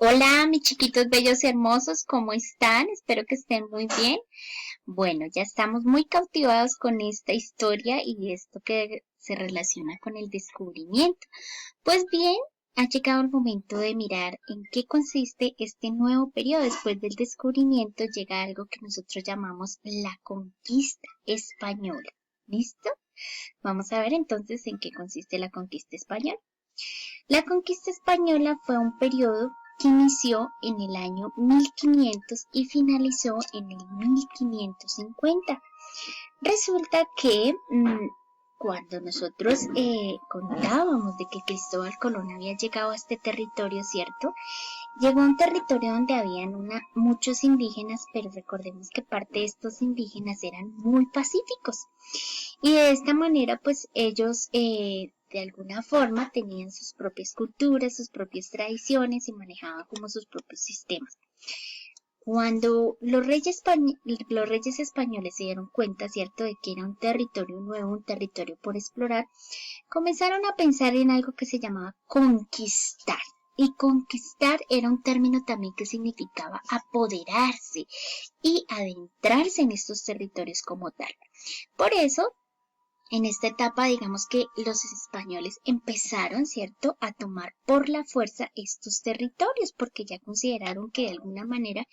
Hola, mis chiquitos bellos y hermosos, ¿cómo están? Espero que estén muy bien. Bueno, ya estamos muy cautivados con esta historia y esto que se relaciona con el descubrimiento. Pues bien, ha llegado el momento de mirar en qué consiste este nuevo periodo. Después del descubrimiento llega algo que nosotros llamamos la conquista española. ¿Listo? Vamos a ver entonces en qué consiste la conquista española. La conquista española fue un periodo que inició en el año 1500 y finalizó en el 1550. Resulta que cuando nosotros contábamos de que Cristóbal Colón había llegado a este territorio, ¿cierto? Llegó a un territorio donde habían muchos indígenas, pero recordemos que parte de estos indígenas eran muy pacíficos. Y de esta manera, pues ellos de alguna forma tenían sus propias culturas, sus propias tradiciones y manejaban como sus propios sistemas. Cuando los reyes españoles se dieron cuenta, ¿cierto?, de que era un territorio nuevo, un territorio por explorar, comenzaron a pensar en algo que se llamaba conquistar. Y conquistar era un término también que significaba apoderarse y adentrarse en estos territorios como tal. Por eso, en esta etapa, digamos que los españoles empezaron, ¿cierto?, a tomar por la fuerza estos territorios, porque ya consideraron que de alguna manera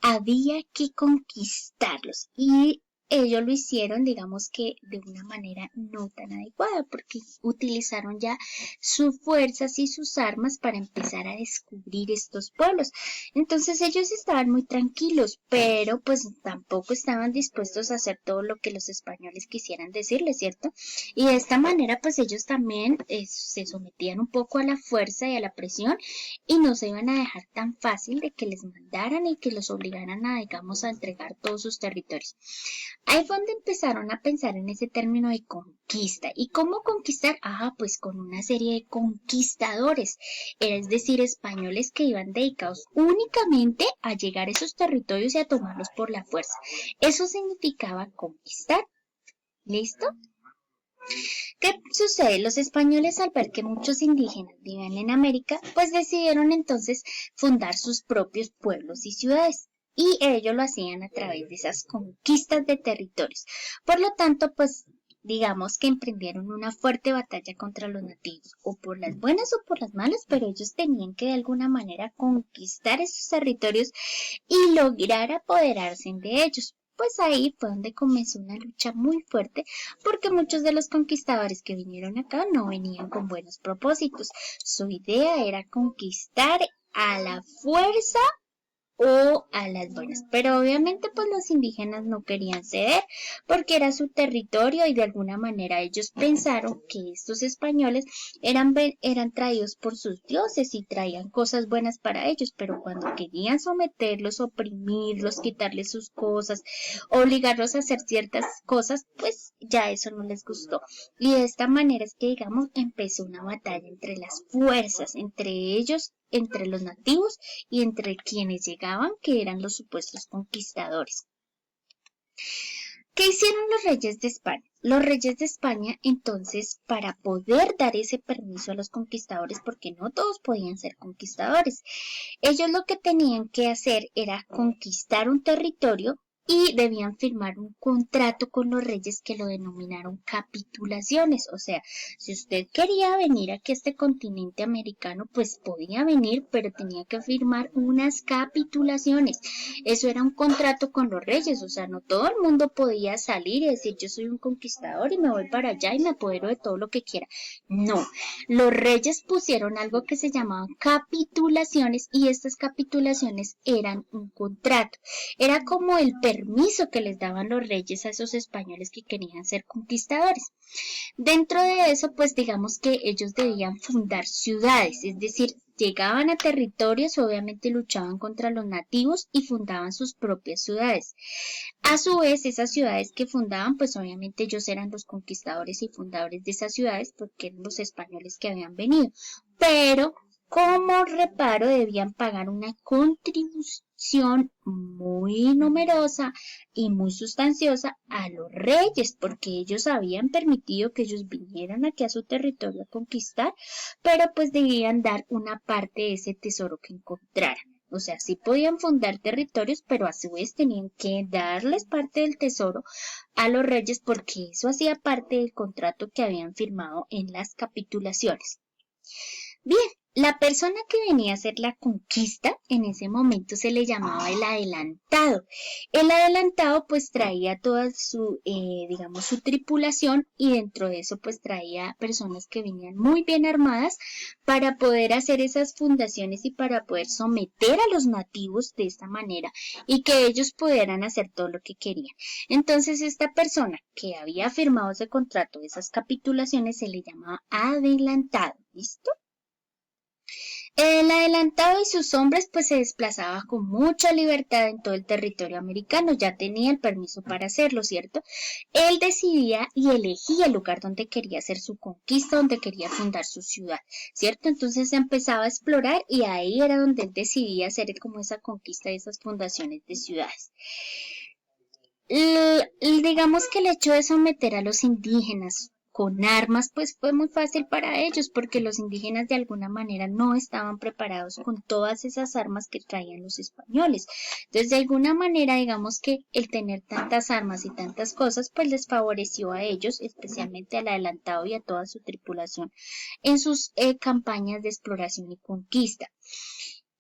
había que conquistarlos. Y ellos lo hicieron, digamos que de una manera no tan adecuada, porque utilizaron ya sus fuerzas y sus armas para empezar a descubrir estos pueblos. Entonces ellos estaban muy tranquilos, pero pues tampoco estaban dispuestos a hacer todo lo que los españoles quisieran decirles, ¿cierto? Y de esta manera pues ellos también se sometían un poco a la fuerza y a la presión y no se iban a dejar tan fácil de que les mandaran y que los obligaran a, digamos, a entregar todos sus territorios. Ahí fue donde empezaron a pensar en ese término de conquista. ¿Y cómo conquistar? Pues con una serie de conquistadores, es decir, españoles que iban dedicados únicamente a llegar a esos territorios y a tomarlos por la fuerza. Eso significaba conquistar. ¿Listo? ¿Qué sucede? Los españoles, al ver que muchos indígenas vivían en América, pues decidieron entonces fundar sus propios pueblos y ciudades. Y ellos lo hacían a través de esas conquistas de territorios. Por lo tanto, pues digamos que emprendieron una fuerte batalla contra los nativos, o por las buenas o por las malas, pero ellos tenían que de alguna manera conquistar esos territorios y lograr apoderarse de ellos. Pues ahí fue donde comenzó una lucha muy fuerte porque muchos de los conquistadores que vinieron acá no venían con buenos propósitos. Su idea era conquistar a la fuerza o a las buenas. Pero obviamente pues los indígenas no querían ceder porque era su territorio y de alguna manera ellos pensaron que estos españoles eran traídos por sus dioses y traían cosas buenas para ellos, pero cuando querían someterlos, oprimirlos, quitarles sus cosas, obligarlos a hacer ciertas cosas, pues ya eso no les gustó. Y de esta manera es que digamos empezó una batalla entre las fuerzas, entre ellos, entre los nativos y entre quienes llegaban, que eran los supuestos conquistadores. ¿Qué hicieron los reyes de España? Los reyes de España, entonces, para poder dar ese permiso a los conquistadores, porque no todos podían ser conquistadores, ellos lo que tenían que hacer era conquistar un territorio y debían firmar un contrato con los reyes que lo denominaron capitulaciones. O sea, si usted quería venir aquí a este continente americano, pues podía venir, pero tenía que firmar unas capitulaciones. Eso era un contrato con los reyes, o sea, no todo el mundo podía salir y decir yo soy un conquistador y me voy para allá y me apodero de todo lo que quiera. No, los reyes pusieron algo que se llamaban capitulaciones y estas capitulaciones eran un contrato. Era como el permiso que les daban los reyes a esos españoles que querían ser conquistadores. Dentro de eso, pues digamos que ellos debían fundar ciudades, es decir, llegaban a territorios, obviamente luchaban contra los nativos y fundaban sus propias ciudades. A su vez, esas ciudades que fundaban, pues obviamente ellos eran los conquistadores y fundadores de esas ciudades porque eran los españoles que habían venido. Pero como reparo debían pagar una contribución instrucción muy numerosa y muy sustanciosa a los reyes, porque ellos habían permitido que ellos vinieran aquí a su territorio a conquistar, pero pues debían dar una parte de ese tesoro que encontraran. O sea, sí podían fundar territorios, pero a su vez tenían que darles parte del tesoro a los reyes porque eso hacía parte del contrato que habían firmado en las capitulaciones. Bien, la persona que venía a hacer la conquista en ese momento se le llamaba el adelantado. El adelantado pues traía toda su, digamos, su tripulación y dentro de eso pues traía personas que venían muy bien armadas para poder hacer esas fundaciones y para poder someter a los nativos de esta manera y que ellos pudieran hacer todo lo que querían. Entonces esta persona que había firmado ese contrato, esas capitulaciones, se le llamaba adelantado. ¿Listo? El adelantado y sus hombres pues se desplazaban con mucha libertad en todo el territorio americano, ya tenía el permiso para hacerlo, ¿cierto? Él decidía y elegía el lugar donde quería hacer su conquista, donde quería fundar su ciudad, ¿cierto? Entonces empezaba a explorar y ahí era donde él decidía hacer como esa conquista de esas fundaciones de ciudades. Digamos que el hecho de someter a los indígenas con armas, pues fue muy fácil para ellos, porque los indígenas de alguna manera no estaban preparados con todas esas armas que traían los españoles. Entonces, de alguna manera, digamos que el tener tantas armas y tantas cosas, pues les favoreció a ellos, especialmente al adelantado y a toda su tripulación, en sus campañas de exploración y conquista.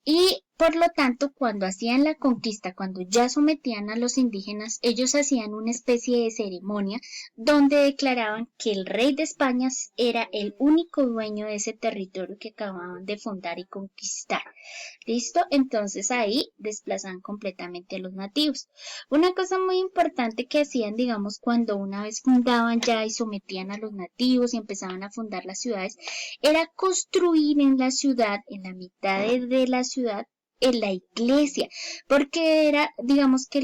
Y por lo tanto, cuando hacían la conquista, cuando ya sometían a los indígenas, ellos hacían una especie de ceremonia donde declaraban que el rey de España era el único dueño de ese territorio que acababan de fundar y conquistar. ¿Listo? Entonces ahí desplazaban completamente a los nativos. Una cosa muy importante que hacían, digamos, cuando una vez fundaban ya y sometían a los nativos y empezaban a fundar las ciudades, era construir en la ciudad, en la mitad de la ciudad, en la iglesia, porque era, digamos que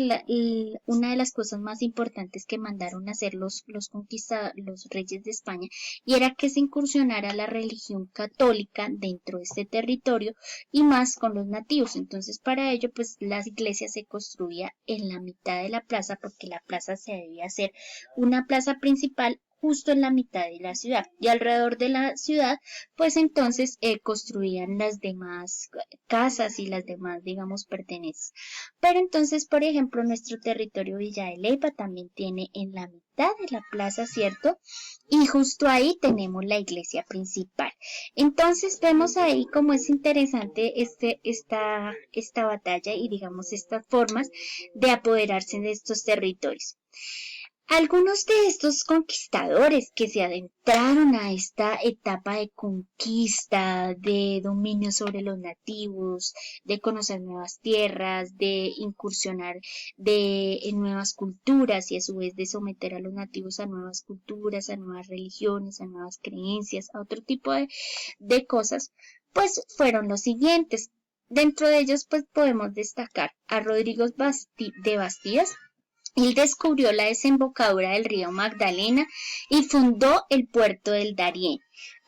una de las cosas más importantes que mandaron a hacer los los reyes de España, y era que se incursionara la religión católica dentro de este territorio y más con los nativos. Entonces, para ello, pues la iglesia se construía en la mitad de la plaza, porque la plaza se debía hacer una plaza principal justo en la mitad de la ciudad y alrededor de la ciudad pues entonces construían las demás casas y las demás digamos pertenencias, pero entonces por ejemplo nuestro territorio Villa de Leyva también tiene en la mitad de la plaza, ¿cierto? Y justo ahí tenemos la iglesia principal. Entonces vemos ahí cómo es interesante esta batalla y digamos estas formas de apoderarse de estos territorios. Algunos de estos conquistadores que se adentraron a esta etapa de conquista, de dominio sobre los nativos, de conocer nuevas tierras, de incursionar en nuevas culturas y a su vez de someter a los nativos a nuevas culturas, a nuevas religiones, a nuevas creencias, a otro tipo de cosas, pues fueron los siguientes. Dentro de ellos pues podemos destacar a Rodrigo de Bastidas. Él descubrió la desembocadura del río Magdalena y fundó el puerto del Darién.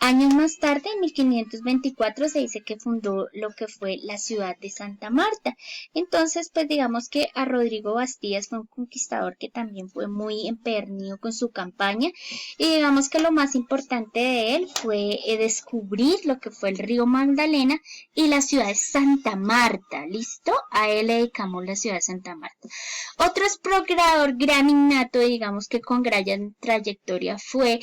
Años más tarde, en 1524, se dice que fundó lo que fue la ciudad de Santa Marta. Entonces, pues digamos que a Rodrigo Bastías fue un conquistador que también fue muy empedernido con su campaña y digamos que lo más importante de él fue descubrir lo que fue el río Magdalena y la ciudad de Santa Marta. ¿Listo? A él le dedicamos la ciudad de Santa Marta. Otro explorador gran innato, digamos que con gran trayectoria, fue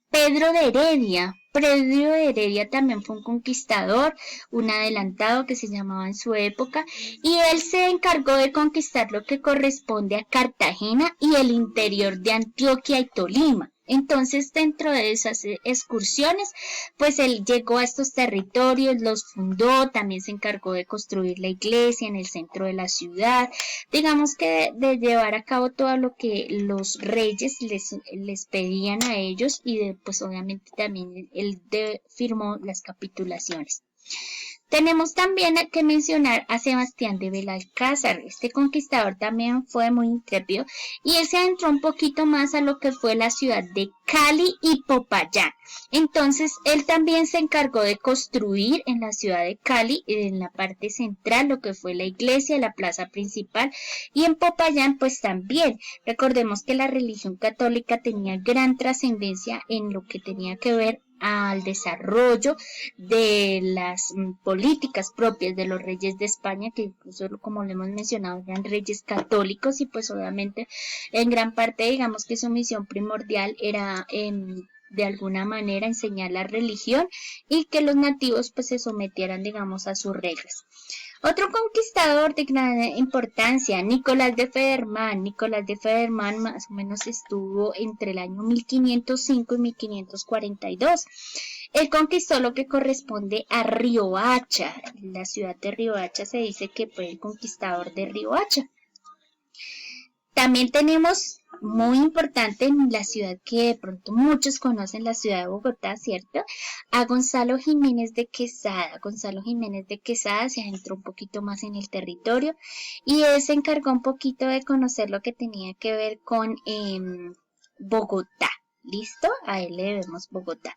Pedro de Heredia. Pedro de Heredia también fue un conquistador, un adelantado que se llamaba en su época, y él se encargó de conquistar lo que corresponde a Cartagena y el interior de Antioquia y Tolima. Entonces, dentro de esas excursiones, pues él llegó a estos territorios, los fundó, también se encargó de construir la iglesia en el centro de la ciudad, digamos que de llevar a cabo todo lo que los reyes les pedían a ellos y pues obviamente también él firmó las capitulaciones. Tenemos también que mencionar a Sebastián de Belalcázar. Este conquistador también fue muy intrépido y él se adentró un poquito más a lo que fue la ciudad de Cali y Popayán. Entonces, él también se encargó de construir en la ciudad de Cali, en la parte central, lo que fue la iglesia, la plaza principal, y en Popayán, pues también. Recordemos que la religión católica tenía gran trascendencia en lo que tenía que ver al desarrollo de las políticas propias de los reyes de España, que incluso como lo hemos mencionado eran reyes católicos y pues obviamente en gran parte digamos que su misión primordial era de alguna manera enseñar la religión y que los nativos pues se sometieran digamos a sus reglas. Otro conquistador de gran importancia, Nicolás de Federman. Nicolás de Federman más o menos estuvo entre el año 1505 y 1542. Él conquistó lo que corresponde a Riohacha. La ciudad de Riohacha se dice que fue el conquistador de Riohacha. También tenemos muy importante en la ciudad que de pronto muchos conocen, la ciudad de Bogotá, ¿cierto? A Gonzalo Jiménez de Quesada. Gonzalo Jiménez de Quesada se adentró un poquito más en el territorio y él se encargó un poquito de conocer lo que tenía que ver con Bogotá. ¿Listo? A él le debemos Bogotá.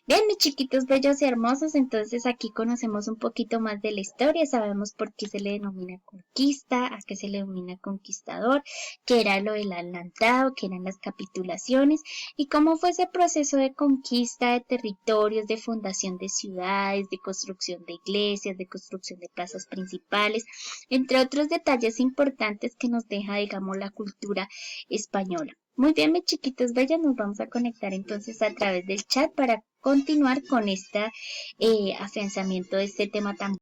Bien, mis chiquitos bellos y hermosos, entonces aquí conocemos un poquito más de la historia, sabemos por qué se le denomina conquista, a qué se le denomina conquistador, qué era lo del adelantado, qué eran las capitulaciones y cómo fue ese proceso de conquista de territorios, de fundación de ciudades, de construcción de iglesias, de construcción de plazas principales, entre otros detalles importantes que nos deja, digamos, la cultura española. Muy bien, mis chiquitos bellas, nos vamos a conectar entonces a través del chat para continuar con este afianzamiento de este tema tan